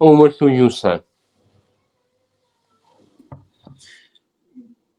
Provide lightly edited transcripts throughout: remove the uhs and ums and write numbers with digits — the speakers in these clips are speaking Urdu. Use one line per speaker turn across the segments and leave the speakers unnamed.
over to you, sir.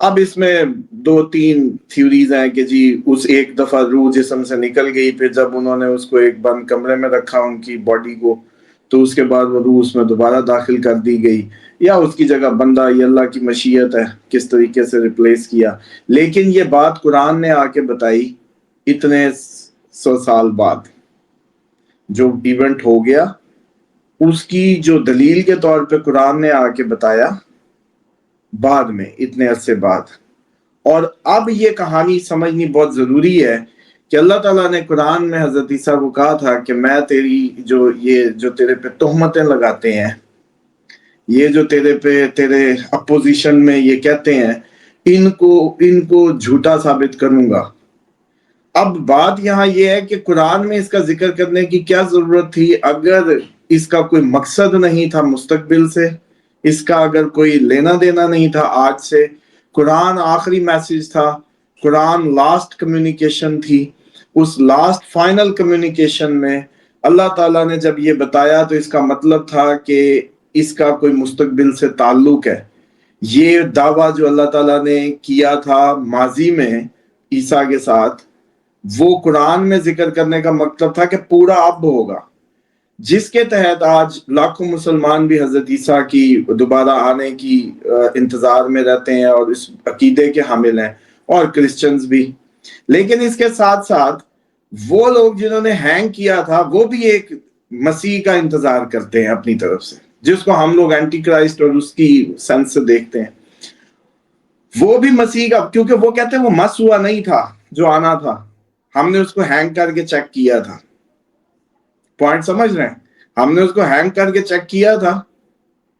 اب اس میں 2-3 تھیوریز ہیں کہ جی اس ایک دفعہ روح جسم سے نکل گئی، پھر جب انہوں نے اس کو ایک بند کمرے میں رکھا ان کی باڈی کو، تو اس کے بعد وہ روح اس میں دوبارہ داخل کر دی گئی، یا اس کی جگہ بندہ، یہ اللہ کی مشیت ہے کس طریقے سے ریپلیس کیا۔ لیکن یہ بات قرآن نے آ کے بتائی اتنے 100 سال بعد، جو ایونٹ ہو گیا اس کی جو دلیل کے طور پہ قرآن نے آ کے بتایا بعد میں، اتنے عرصے بعد۔ اور اب یہ کہانی سمجھنی بہت ضروری ہے کہ اللہ تعالیٰ نے قرآن میں حضرت عیسیٰ کو کہا تھا کہ میں تیری جو تیرے پہ تہمتیں لگاتے ہیں، یہ جو تیرے اپوزیشن میں یہ کہتے ہیں، ان کو جھوٹا ثابت کروں گا۔ اب بات یہاں یہ ہے کہ قرآن میں اس کا ذکر کرنے کی کیا ضرورت تھی اگر اس کا کوئی مقصد نہیں تھا مستقبل سے، اس کا اگر کوئی لینا دینا نہیں تھا آج سے۔ قرآن آخری میسج تھا، قرآن لاسٹ کمیونیکیشن تھی۔ اس لاسٹ فائنل کمیونیکیشن میں اللہ تعالیٰ نے جب یہ بتایا تو اس کا مطلب تھا کہ اس کا کوئی مستقبل سے تعلق ہے۔ یہ دعویٰ جو اللہ تعالیٰ نے کیا تھا ماضی میں عیسیٰ کے ساتھ، وہ قرآن میں ذکر کرنے کا مطلب تھا کہ پورا اب ہوگا، جس کے تحت آج لاکھوں مسلمان بھی حضرت عیسیٰ کی دوبارہ آنے کی انتظار میں رہتے ہیں اور اس عقیدے کے حامل ہیں، اور کرسچنز بھی۔ لیکن اس کے ساتھ ساتھ وہ لوگ جنہوں نے ہینگ کیا تھا وہ بھی ایک مسیح کا انتظار کرتے ہیں اپنی طرف سے، جس کو ہم لوگ اینٹی کرائسٹ اور اس کی سینس سے دیکھتے ہیں۔ وہ بھی مسیح کا، کیونکہ وہ کہتے ہیں وہ مس ہوا نہیں تھا جو آنا تھا، ہم نے اس کو ہینگ کر کے چیک کیا تھا۔ پوائنٹ سمجھ رہے ہیں؟ ہم نے اس کو ہینگ کر کے چیک کیا تھا،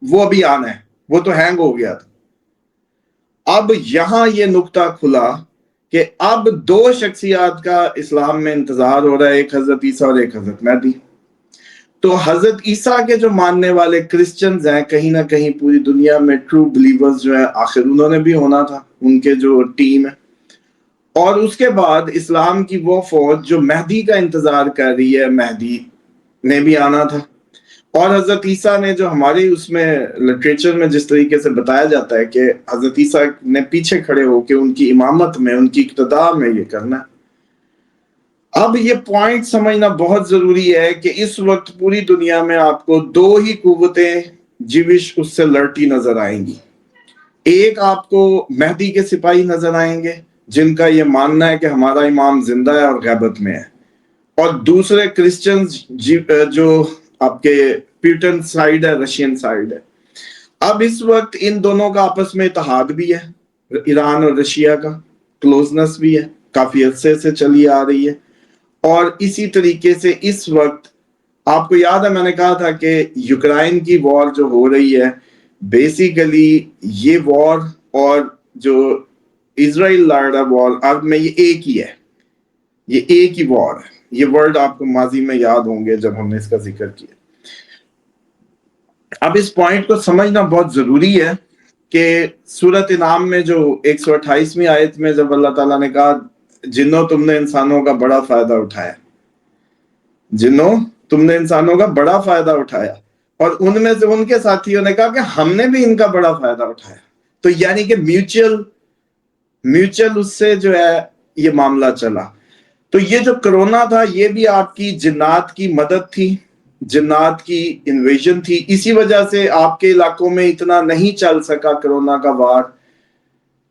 وہ ابھی آنا ہے، وہ تو ہینگ ہو گیا تھا۔ اب یہاں یہ نقطہ کھلا کہ اب 2 شخصیات کا اسلام میں انتظار ہو رہا ہے، ایک حضرت عیسیٰ اور ایک حضرت مہدی۔ تو حضرت عیسیٰ کے جو ماننے والے کرسچنز ہیں کہیں نہ کہیں پوری دنیا میں ٹرو بلیورز جو ہیں، آخر انہوں نے بھی ہونا تھا، ان کے جو ٹیم ہے۔ اور اس کے بعد اسلام کی وہ فوج جو مہدی کا انتظار کر رہی ہے، مہدی نے بھی آنا تھا۔ اور حضرت عیسیٰ نے جو ہماری اس میں لٹریچر میں جس طریقے سے بتایا جاتا ہے کہ حضرت عیسیٰ نے پیچھے کھڑے ہو کے ان کی امامت میں، ان کی اقتداء میں یہ کرنا ہے۔ اب یہ پوائنٹ سمجھنا بہت ضروری ہے کہ اس وقت پوری دنیا میں آپ کو 2 ہی قوتیں جیوش اس سے لڑتی نظر آئیں گی۔ ایک آپ کو مہدی کے سپاہی نظر آئیں گے جن کا یہ ماننا ہے کہ ہمارا امام زندہ ہے اور غیبت میں ہے، اور دوسرے کرسچنز جو آپ کے پیوٹن سائیڈ ہے، رشین سائیڈ ہے۔ اب اس وقت ان دونوں کا آپس میں اتحاد بھی ہے، ایران اور رشیا کا کلوزنس بھی ہے، کافی عرصے سے چلی آ رہی ہے۔ اور اسی طریقے سے اس وقت آپ کو یاد ہے میں نے کہا تھا کہ یوکرائن کی وار جو ہو رہی ہے، بیسیکلی یہ وار اور جو اسرائیل لڑ رہا وار، اب میں یہ ایک ہی ہے، یہ ایک ہی وار ہے۔ یہ ورڈ آپ کو ماضی میں یاد ہوں گے جب ہم نے اس کا ذکر کیا۔ اب اس پوائنٹ کو سمجھنا بہت ضروری ہے کہ سورۃ انعام میں جو 128ویں آیت میں جب اللہ تعالیٰ نے کہا جنوں تم نے انسانوں کا بڑا فائدہ اٹھایا، جنوں تم نے انسانوں کا بڑا فائدہ اٹھایا، اور ان میں سے ان کے ساتھیوں نے کہا کہ ہم نے بھی ان کا بڑا فائدہ اٹھایا، تو یعنی کہ میوچل اس سے جو ہے یہ معاملہ چلا۔ تو یہ جو کرونا تھا یہ بھی آپ کی جنات کی مدد تھی، جنات کی انویژن تھی، اسی وجہ سے آپ کے علاقوں میں اتنا نہیں چل سکا کرونا کا وار،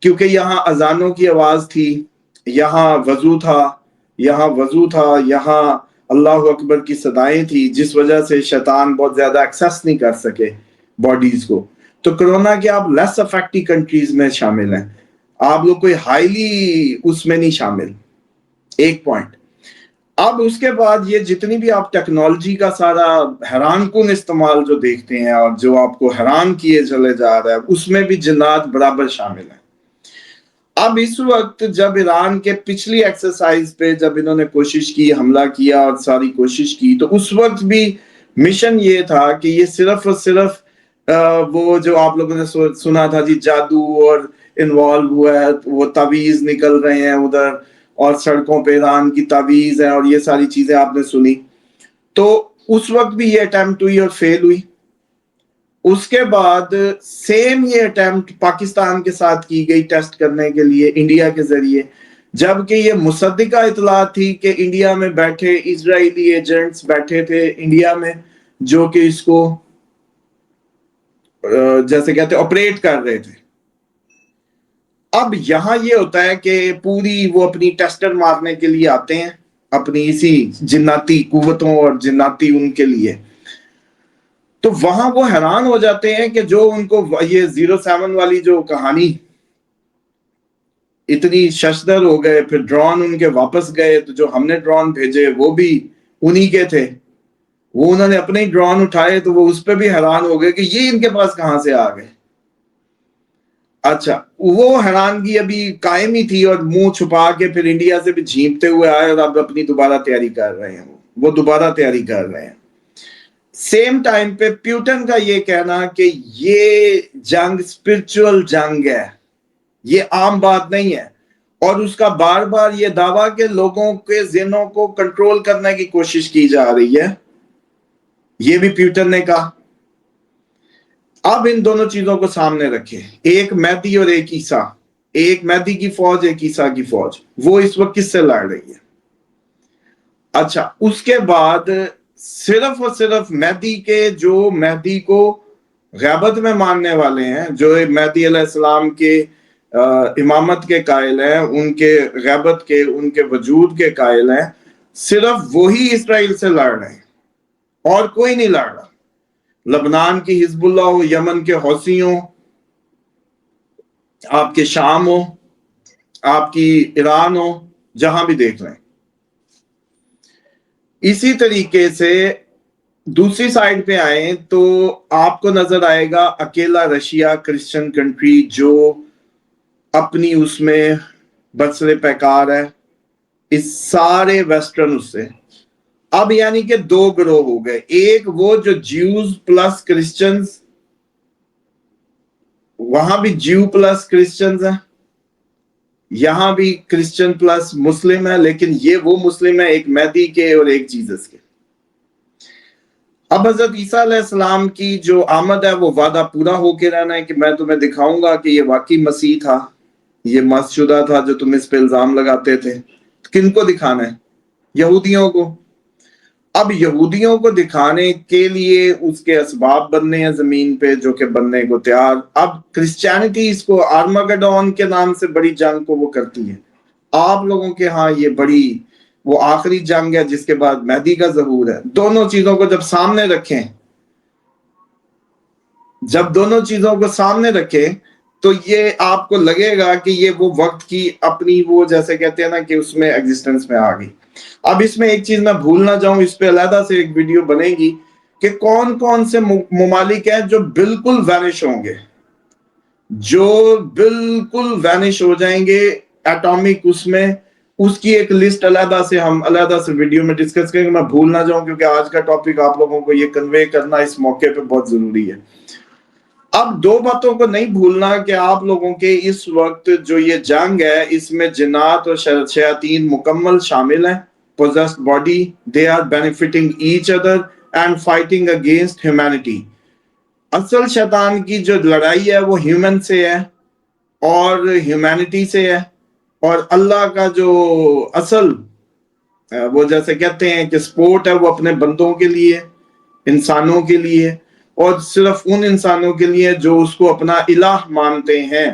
کیونکہ یہاں اذانوں کی آواز تھی، یہاں وضو تھا، یہاں اللہ اکبر کی صدائیں تھی، جس وجہ سے شیطان بہت زیادہ ایکسیس نہیں کر سکے باڈیز کو۔ تو کرونا کے آپ لیس افیکٹی کنٹریز میں شامل ہیں، آپ لوگ کوئی ہائیلی اس میں نہیں شامل۔ ایک پوائنٹ۔ اب اس کے بعد یہ جتنی بھی آپ ٹیکنالوجی کا سارا حیران کن استعمال جو دیکھتے ہیں اور جو آپ کو حیران کیے چلے جا رہا ہے، اس میں بھی جنات برابر شامل ہیں۔ اب اس وقت جب ایران کے پچھلی ایکسرسائز پہ جب انہوں نے کوشش کی، حملہ کیا اور ساری کوشش کی، تو اس وقت بھی مشن یہ تھا کہ یہ صرف اور صرف وہ جو آپ لوگوں نے سنا تھا جی جادو اور انوالو ہوا ہے، وہ تعویذ نکل رہے ہیں ادھر اور سڑکوں پہ ایران کی تعویذ ہے اور یہ ساری چیزیں آپ نے سنی، تو اس وقت بھی یہ اٹیمپٹ ہوئی اور فیل ہوئی۔ اس کے بعد سیم یہ اٹیمپٹ پاکستان کے ساتھ کی گئی ٹیسٹ کرنے کے لیے انڈیا کے ذریعے، جبکہ یہ مصدقہ اطلاع تھی کہ انڈیا میں بیٹھے اسرائیلی ایجنٹس بیٹھے تھے انڈیا میں جو کہ اس کو جیسے کہتے آپریٹ کر رہے تھے۔ اب یہاں یہ ہوتا ہے کہ پوری وہ اپنی ٹیسٹر مارنے کے لیے آتے ہیں اپنی اسی جناتی قوتوں اور جناتی ان کے لیے، تو وہاں وہ حیران ہو جاتے ہیں کہ جو ان کو یہ 07 والی جو کہانی اتنی ششدر ہو گئے، پھر ڈرون ان کے واپس گئے، تو جو ہم نے ڈرون بھیجے وہ بھی انہی کے تھے، وہ انہوں نے اپنے ہی ڈرون اٹھائے، تو وہ اس پہ بھی حیران ہو گئے کہ یہ ان کے پاس کہاں سے آ گئے۔ اچھا، وہ حیرانگی ابھی قائم ہی تھی اور منہ چھپا کے پھر انڈیا سے بھی جھینپتے ہوئے آئے اور اب اپنی دوبارہ تیاری کر رہے ہیں، وہ دوبارہ تیاری کر رہے ہیں۔ سیم ٹائم پہ پیوٹن کا یہ کہنا کہ یہ جنگ اسپرچول جنگ ہے، یہ عام بات نہیں ہے، اور اس کا بار بار یہ دعویٰ کہ لوگوں کے ذہنوں کو کنٹرول کرنے کی کوشش کی جا رہی ہے، یہ بھی پیوٹن نے کہا۔ اب ان دونوں چیزوں کو سامنے رکھے، ایک مہدی اور ایک عیسیٰ، ایک مہدی کی فوج ایک عیسیٰ کی فوج، وہ اس وقت کس سے لڑ رہی ہے؟ اچھا، اس کے بعد صرف اور صرف مہدی کے جو مہدی کو غیبت میں ماننے والے ہیں، جو مہدی علیہ السلام کے امامت کے قائل ہیں، ان کے غیبت کے، ان کے وجود کے قائل ہیں، صرف وہی اسرائیل سے لڑ رہے ہیں اور کوئی نہیں لڑ رہا۔ لبنان کی حزب اللہ ہو، یمن کے حوثی ہوں، آپ کے شام ہو، آپ کی ایران ہو، جہاں بھی دیکھ لیں۔ اسی طریقے سے دوسری سائڈ پہ آئیں تو آپ کو نظر آئے گا اکیلا رشیا کرسچن کنٹری جو اپنی اس میں برسر پیکار ہے اس سارے ویسٹرن اس سے۔ اب یعنی کہ دو گروہ ہو گئے، ایک وہ جو جیوز پلس کرسچنز، وہاں بھی جیو پلس کرسچنز ہیں، یہاں بھی کرسچن پلس مسلم ہے، لیکن یہ وہ مسلم ہے ایک مہدی کے اور ایک جیزس کے۔ اب حضرت عیسیٰ علیہ السلام کی جو آمد ہے وہ وعدہ پورا ہو کے رہنا ہے کہ میں تمہیں دکھاؤں گا کہ یہ واقعی مسیح تھا، یہ مس شدہ تھا جو تم اس پہ الزام لگاتے تھے۔ کن کو دکھانا ہے؟ یہودیوں کو۔ اب یہودیوں کو دکھانے کے لیے اس کے اسباب بننے ہیں زمین پہ جو کہ بننے کو تیار۔ اب کرسچینٹی اس کو آرمگڈون کے نام سے بڑی جنگ کو وہ کرتی ہے، آپ لوگوں کے ہاں یہ بڑی وہ آخری جنگ ہے جس کے بعد مہدی کا ظہور ہے۔ دونوں چیزوں کو جب سامنے رکھیں، جب دونوں چیزوں کو سامنے رکھیں تو یہ آپ کو لگے گا کہ یہ وہ وقت کی اپنی وہ جیسے کہتے ہیں نا کہ اس میں ایگزسٹنس میں آ گئی۔ اب اس میں ایک چیز میں بھول نہ جاؤں، اس پہ علیحدہ سے ایک ویڈیو بنے گی کہ کون کون سے ممالک ہیں جو بالکل وینش ہوں گے، جو بالکل وینش ہو جائیں گے ایٹامک اس میں، اس کی ایک لسٹ علیحدہ سے ہم علیحدہ سے ویڈیو میں ڈسکس کریں گے، میں بھول نہ جاؤں کیونکہ آج کا ٹاپک آپ لوگوں کو یہ کنوے کرنا اس موقع پہ بہت ضروری ہے۔ اب دو باتوں کو نہیں بھولنا کہ آپ لوگوں کے اس وقت جو یہ جنگ ہے اس میں جنات اور شیاطین مکمل شامل ہیں، possessed body, they are benefiting each other and fighting against humanity۔ اصل شیطان کی جو لڑائی ہے وہ ہیومن سے ہے اور ہیومینٹی سے ہے، اور اللہ کا جو اصل وہ جیسے کہتے ہیں کہ سپورٹ ہے وہ اپنے بندوں کے لیے، انسانوں کے لیے، اور صرف ان انسانوں کے لیے جو اس کو اپنا الہ مانتے ہیں۔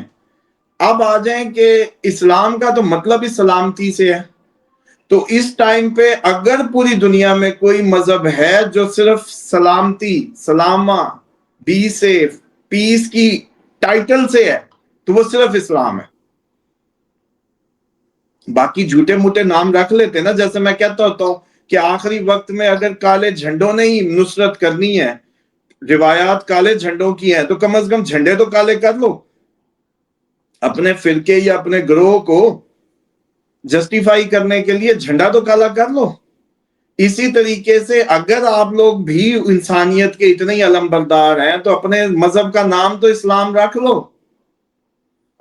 اب آ جائیں کہ اسلام کا تو مطلب ہی سلامتی سے ہے، تو اس ٹائم پہ اگر پوری دنیا میں کوئی مذہب ہے جو صرف سلامتی، سلامہ، بی سیف، پیس کی ٹائٹل سے ہے تو وہ صرف اسلام ہے۔ باقی جھوٹے موٹے نام رکھ لیتے نا، جیسے میں کہتا ہوتا ہوں کہ آخری وقت میں اگر کالے جھنڈوں نے ہی نصرت کرنی ہے، روایات کالے جھنڈوں کی ہیں، تو کم از کم جھنڈے تو کالے کر لو، اپنے فرقے یا اپنے گروہ کو جسٹیفائی کرنے کے لیے جھنڈا تو کالا کر لو۔ اسی طریقے سے اگر آپ لوگ بھی انسانیت کے اتنے ہی علم بردار ہیں تو اپنے مذہب کا نام تو اسلام رکھ لو،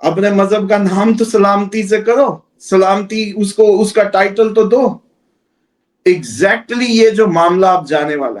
اپنے مذہب کا نام تو سلامتی سے کرو، سلامتی اس کو اس کا ٹائٹل تو دو۔ ایگزیکٹلی یہ جو معاملہ اب جانے والا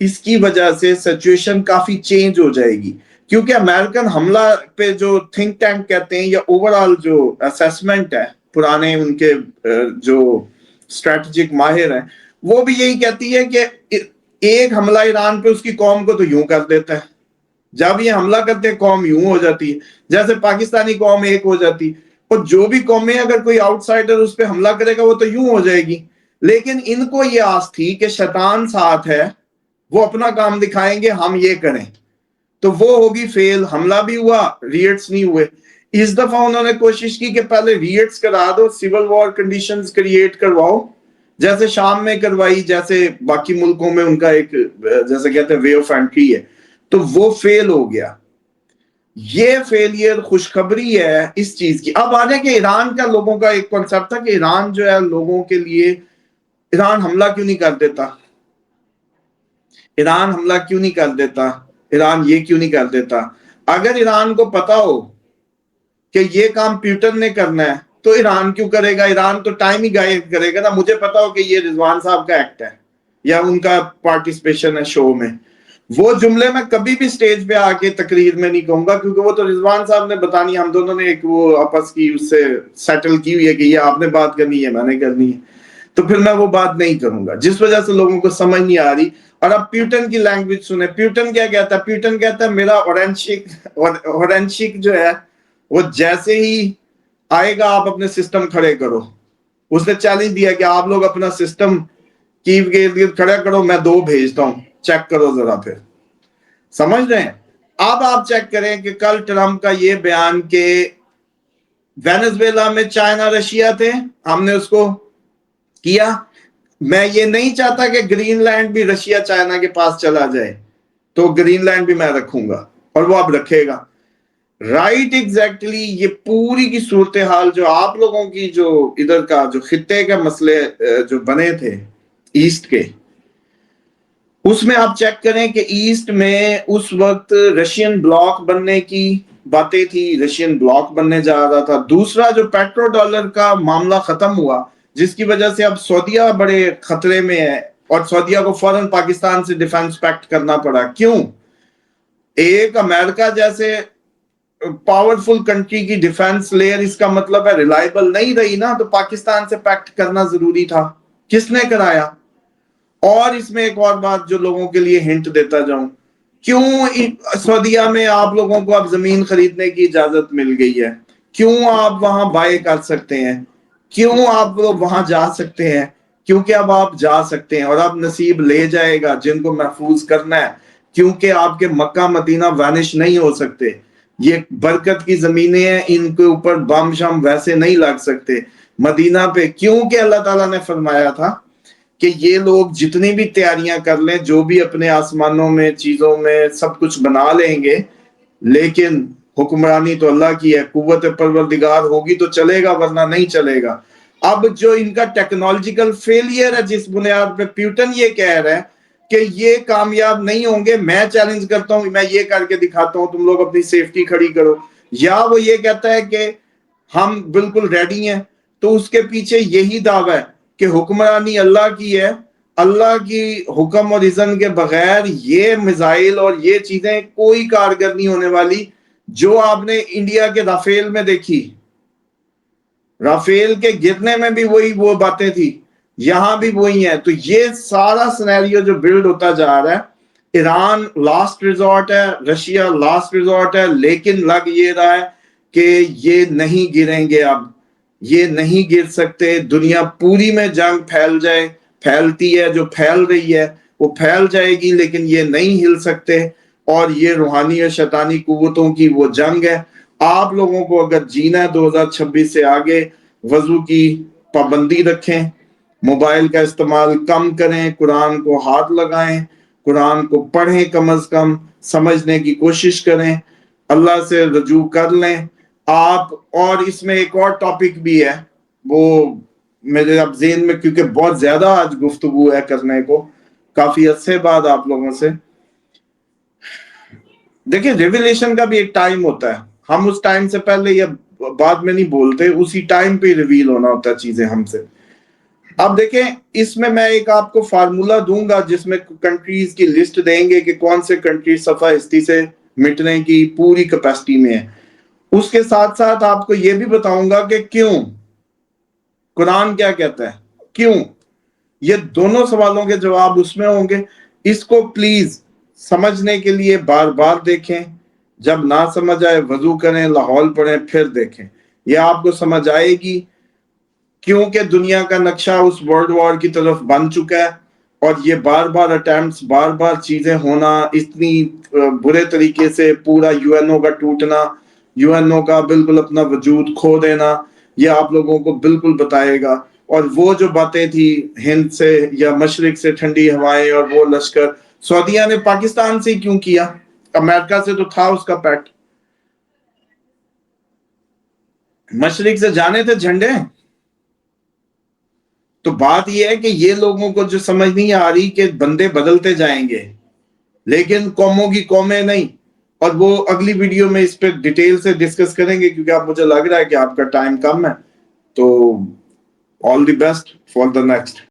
اس کی وجہ سے سچویشن کافی چینج ہو جائے گی، کیونکہ امریکن حملہ پہ جو تھنک ٹینک کہتے ہیں یا اوور آل جو اسیسمنٹ ہے پرانے ان کے جو اسٹریٹجک ماہر ہیں، وہ بھی یہی کہتی ہے کہ ایک حملہ ایران پہ اس کی قوم کو تو یوں کر دیتا ہے، جب یہ حملہ کرتے ہیں قوم یوں ہو جاتی ہے، جیسے پاکستانی قوم ایک ہو جاتی، اور جو بھی قومیں اگر کوئی آؤٹ سائڈر اس پہ حملہ کرے گا وہ تو یوں ہو جائے گی۔ لیکن ان کو یہ آس تھی کہ شیطان ساتھ ہے، وہ اپنا کام دکھائیں گے، ہم یہ کریں، تو وہ ہوگی فیل، حملہ بھی ہوا، ریٹس نہیں ہوئے۔ اس دفعہ انہوں نے کوشش کی کہ پہلے ریٹس کرا دو، سول وار کنڈیشنز کریٹ کرواؤ، جیسے شام میں کروائی، جیسے باقی ملکوں میں ان کا ایک جیسے کہتے ہیں وے آف اینٹری ہے، تو وہ فیل ہو گیا۔ یہ فیلئر خوشخبری ہے اس چیز کی۔ اب آنے کہ ایران کا لوگوں کا ایک کنسپٹ تھا کہ ایران جو ہے لوگوں کے لیے، ایران حملہ کیوں نہیں کر دیتا، ایران حملہ کیوں نہیں کر دیتا، ایران یہ کیوں نہیں کر دیتا۔ اگر ایران کو پتا ہو کہ یہ کام پیوٹن نے کرنا ہے تو ایران کیوں کرے گا؟ ایران تو ٹائم ہی گائیڈ کرے گا نا، مجھے پتا ہو کہ یہ رضوان صاحب کا ایکٹ ہے یا ان کا پارٹیسپیشن ہے شو میں، وہ جملے میں کبھی بھی سٹیج پہ آ کے تقریر میں نہیں کہوں گا، کیونکہ وہ تو رضوان صاحب نے بتانی، ہم دونوں نے ایک وہ آپس کی اس سے سیٹل کی ہوئی ہے کہ یہ آپ نے بات کرنی ہے، میں نے کرنی ہے، تو پھر میں وہ بات نہیں کروں گا، جس وجہ سے لوگوں کو سمجھ نہیں آ رہی۔ اور اب پیوٹن کی لینگویج سنیں، پیوٹن کیا کہتا ہے؟ پیوٹن کہتا ہے میرا اورینشک جو ہے وہ جیسے ہی آئے گا آپ اپنے سسٹم کھڑے کرو۔ اس نے چیلنج دیا کہ آپ لوگ اپنا سسٹم کیو کے ارد گرد کھڑا کرو، میں 2 بھیجتا ہوں، چیک کرو ذرا، پھر سمجھ رہے ہیں؟ اب آپ چیک کریں کہ کل ٹرمپ کا یہ بیان کہ وینزویلا میں چائنا رشیا تھے، ہم نے اس کو کیا، میں یہ نہیں چاہتا کہ گرین لینڈ بھی رشیا چائنا کے پاس چلا جائے، تو گرین لینڈ بھی میں رکھوں گا، اور وہ اب رکھے گا۔ رائٹ ایگزیکٹلی یہ پوری کی صورتحال جو آپ لوگوں کی جو ادھر کا جو خطے کے مسئلے جو بنے تھے ایسٹ کے، اس میں آپ چیک کریں کہ ایسٹ میں اس وقت رشین بلاک بننے کی باتیں تھی، رشین بلاک بننے جا رہا تھا۔ دوسرا جو پیٹرو ڈالر کا معاملہ ختم ہوا، جس کی وجہ سے اب سعودیہ بڑے خطرے میں ہے، اور سعودیہ کو فوراً پاکستان سے ڈیفنس پیکٹ کرنا پڑا۔ کیوں؟ ایک امریکہ جیسے پاورفل کنٹری کی ڈیفنس لیئر، اس کا مطلب ہے ریلائبل نہیں رہی نا، تو پاکستان سے پیکٹ کرنا ضروری تھا۔ کس نے کرایا؟ اور اس میں ایک اور بات جو لوگوں کے لیے ہنٹ دیتا جاؤں، کیوں سعودیہ میں آپ لوگوں کو اب زمین خریدنے کی اجازت مل گئی ہے؟ کیوں آپ وہاں بائے کر سکتے ہیں؟ کیوں آپ لوگ وہاں جا سکتے ہیں؟ کیونکہ اب آپ جا سکتے ہیں، اور اب نصیب لے جائے گا جن کو محفوظ کرنا ہے، کیونکہ آپ کے مکہ مدینہ وینش نہیں ہو سکتے، یہ برکت کی زمینیں ہیں، ان کے اوپر بم شم ویسے نہیں لگ سکتے مدینہ پہ، کیونکہ اللہ تعالیٰ نے فرمایا تھا کہ یہ لوگ جتنی بھی تیاریاں کر لیں، جو بھی اپنے آسمانوں میں چیزوں میں سب کچھ بنا لیں گے، لیکن حکمرانی تو اللہ کی ہے، قوت پروردگار ہوگی تو چلے گا، ورنہ نہیں چلے گا۔ اب جو ان کا ٹیکنالوجیکل فیلئر ہے، جس بنیاد پہ پیوٹن یہ کہہ رہا ہے کہ یہ کامیاب نہیں ہوں گے، میں چیلنج کرتا ہوں، میں یہ کر کے دکھاتا ہوں، تم لوگ اپنی سیفٹی کھڑی کرو، یا وہ یہ کہتا ہے کہ ہم بالکل ریڈی ہیں، تو اس کے پیچھے یہی دعویٰ ہے کہ حکمرانی اللہ کی ہے، اللہ کی حکم اور اذن کے بغیر یہ میزائل اور یہ چیزیں کوئی کارگر نہیں ہونے والی، جو آپ نے انڈیا کے رافیل میں دیکھی، رافیل کے گرنے میں بھی وہی وہ باتیں تھی، یہاں بھی وہی ہیں۔ تو یہ سارا سینیریو جو بلڈ ہوتا جا رہا ہے، ایران لاسٹ ریزورٹ ہے، رشیا لاسٹ ریزورٹ ہے، لیکن لگ یہ رہا ہے کہ یہ نہیں گریں گے، اب یہ نہیں گر سکتے۔ دنیا پوری میں جنگ پھیل جائے، پھیلتی ہے، جو پھیل رہی ہے وہ پھیل جائے گی، لیکن یہ نہیں ہل سکتے، اور یہ روحانی اور شیطانی قوتوں کی وہ جنگ ہے۔ آپ لوگوں کو اگر جینا ہے 2026 سے آگے، وضو کی پابندی رکھیں، موبائل کا استعمال کم کریں، قرآن کو ہاتھ لگائیں، قرآن کو پڑھیں، کم از کم سمجھنے کی کوشش کریں، اللہ سے رجوع کر لیں آپ۔ اور اس میں ایک اور ٹاپک بھی ہے، وہ میرے اب ذہن میں، کیونکہ بہت زیادہ آج گفتگو ہے کرنے کو، کافی عرصے بعد آپ لوگوں سے۔ دیکھیں ریویلیشن کا بھی ایک ٹائم ہوتا ہے، ہم اس ٹائم سے پہلے یا بعد میں نہیں بولتے، اسی ٹائم پہ ریویل ہونا ہوتا ہے چیزیں ہم سے۔ اب دیکھیں اس میں ایک آپ کو فارمولا دوں گا جس میں کنٹریز کی لسٹ دیں گے کہ کون سے کنٹریز صفحہ ہستی سے مٹنے کی پوری کیپیسٹی میں ہے. اس کے ساتھ ساتھ آپ کو یہ بھی بتاؤں گا کہ کیوں، قرآن کیا کہتا ہے، کیوں. یہ دونوں سوالوں کے جواب اس میں ہوں گے. اس کو پلیز سمجھنے کے لیے بار بار دیکھیں، جب نہ سمجھ آئے وضو کریں، لاحول پڑھیں، پھر دیکھیں، یہ آپ کو سمجھ آئے گی. کیونکہ دنیا کا نقشہ اس ورلڈ وار کی طرف بن چکا ہے، اور یہ بار بار اٹیمپٹس، بار بار چیزیں ہونا، اتنی برے طریقے سے پورا یو این او کا ٹوٹنا، یو این او کا بالکل اپنا وجود کھو دینا، یہ آپ لوگوں کو بالکل بتائے گا. اور وہ جو باتیں تھی ہند سے یا مشرق سے ٹھنڈی ہوائیں اور وہ لشکر، سعودیہ نے پاکستان سے کیوں کیا؟ امریکہ سے تو تھا اس کا پیکٹ. مشرق سے جانے تھے جھنڈے. تو بات یہ ہے کہ یہ لوگوں کو جو سمجھ نہیں آ رہی کہ بندے بدلتے جائیں گے لیکن قوموں کی قومیں نہیں. اور وہ اگلی ویڈیو میں اس پہ ڈیٹیل سے ڈسکس کریں گے، کیونکہ اب مجھے لگ رہا ہے کہ آپ کا ٹائم کم ہے. تو all the best for the next.